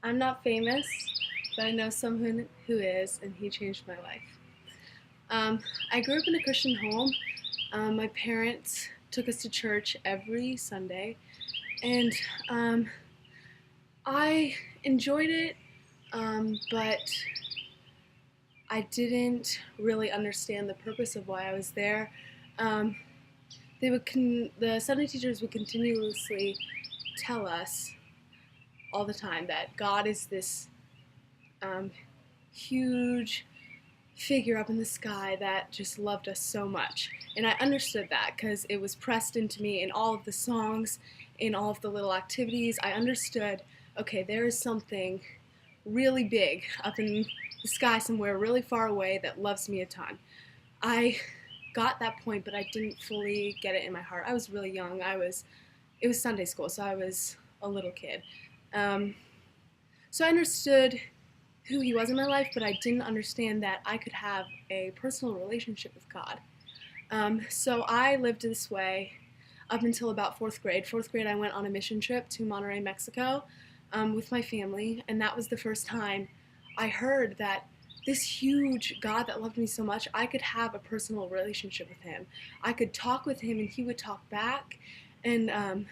I'm not famous, but I know someone who is, and he changed my life. I grew up in a Christian home. My parents took us to church every Sunday, and I enjoyed it, but I didn't really understand the purpose of why I was there. Um, the Sunday teachers would continuously tell us all the time that God is this um, huge figure up in the sky that just loved us so much. And I understood that because it was pressed into me in all of the songs, in all of the little activities. I understood, okay, there is something really big up in the sky somewhere really far away that loves me a ton. I got that point, but I didn't fully get it in my heart. I was really young. It was Sunday school, so I was a little kid. Um, so I understood who he was in my life, but I didn't understand that I could have a personal relationship with God. So I lived this way up until about fourth grade. Fourth grade, I went on a mission trip to Monterrey, Mexico, with my family, and that was the first time I heard that this huge God that loved me so much, I could have a personal relationship with him. I could talk with him, and he would talk back, and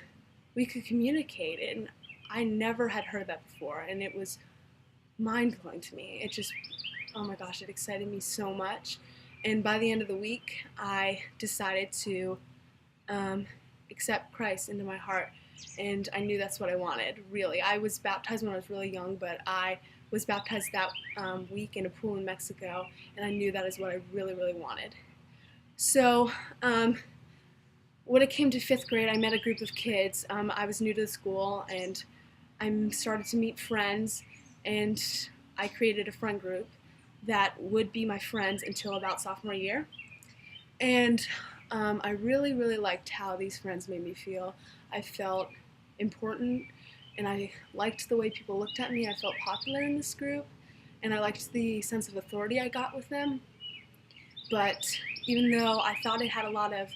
we could communicate. And I never had heard that before, and it was mind blowing to me. It just, oh my gosh, it excited me so much. And by the end of the week, I decided to um, accept Christ into my heart. And I knew that's what I wanted, really. I was baptized when I was really young, but I was baptized that week in a pool in Mexico, and I knew that is what I really, really wanted. So, when it came to fifth grade, I met a group of kids. I was new to the school, and I started to meet friends, and I created a friend group that would be my friends until about sophomore year. And I really, really liked how these friends made me feel. I felt important, and I liked the way people looked at me. I felt popular in this group, and I liked the sense of authority I got with them. But even though I thought it had a lot of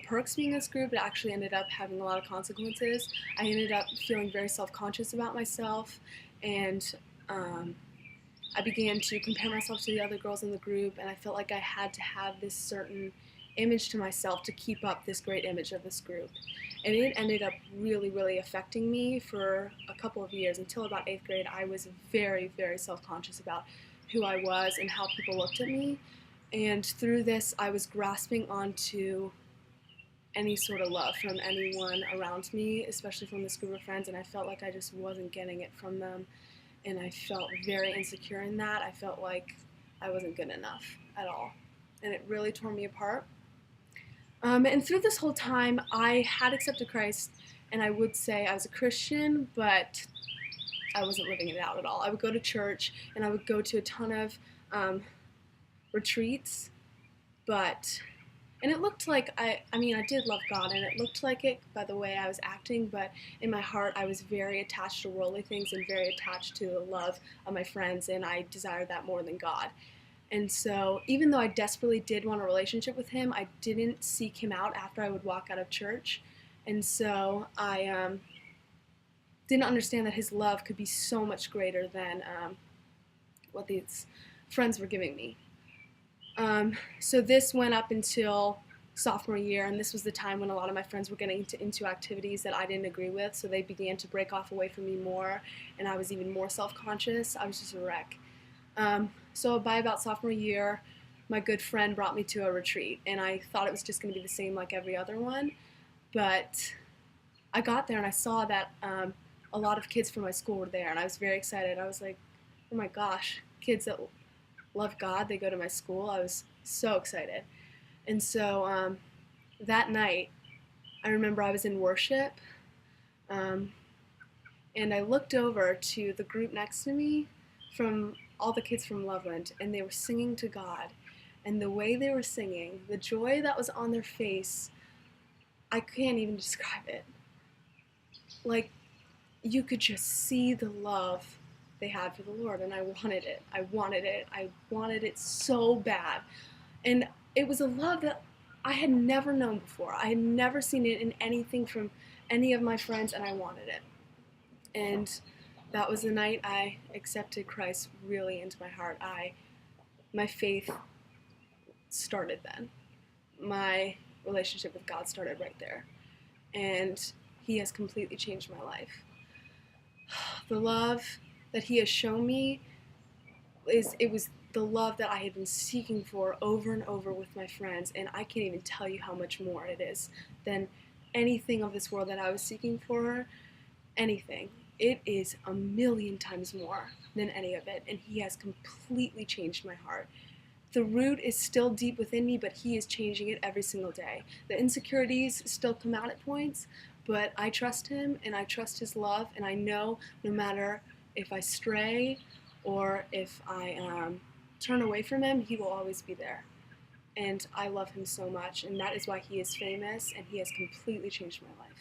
perks being in this group, it actually ended up having a lot of consequences. I ended up feeling very self-conscious about myself, and I began to compare myself to the other girls in the group, and I felt like I had to have this certain image to myself to keep up this great image of this group. And it ended up really, really affecting me for a couple of years. Until about eighth grade, I was very, very self-conscious about who I was and how people looked at me. And through this, I was grasping onto any sort of love from anyone around me, especially from this group of friends, and I felt like I just wasn't getting it from them. And I felt very insecure in that. I felt like I wasn't good enough at all. And it really tore me apart. And through this whole time, I had accepted Christ, and I would say I was a Christian, but I wasn't living it out at all. I would go to church, and I would go to a ton of retreats, but and it looked like I mean, I did love God, and it looked like it by the way I was acting, but in my heart, I was very attached to worldly things and very attached to the love of my friends, and I desired that more than God. And so, even though I desperately did want a relationship with him, I didn't seek him out after I would walk out of church. And so, I didn't understand that his love could be so much greater than what these friends were giving me. So this went up until sophomore year, and this was the time when a lot of my friends were getting into activities that I didn't agree with, so they began to break off away from me more, and I was even more self-conscious. I was just a wreck. So by about sophomore year, my good friend brought me to a retreat, and I thought it was just going to be the same like every other one, but I got there and I saw that a lot of kids from my school were there, and I was very excited. I was like, oh my gosh, kids that love God, they go to my school. I was so excited. And so that night, I remember I was in worship, um, and I looked over to the group next to me from all the kids from Loveland, and they were singing to God. And the way they were singing, the joy that was on their face, I can't even describe it. Like, you could just see the love they had for the Lord, and I wanted it. I wanted it. I wanted it so bad. And it was a love that I had never known before. I had never seen it in anything from any of my friends, and I wanted it. And that was the night I accepted Christ really into my heart. My faith started then. My relationship with God started right there. And He has completely changed my life. The love that He has shown me it was the love that I had been seeking for over and over with my friends, and I can't even tell you how much more it is than anything of this world that I was seeking for, anything. It is a million times more than any of it, and He has completely changed my heart. The root is still deep within me, but He is changing it every single day. The insecurities still come out at points, but I trust Him and I trust His love, and I know no matter if I stray or if I turn away from Him, He will always be there. And I love Him so much, and that is why He is famous, and He has completely changed my life.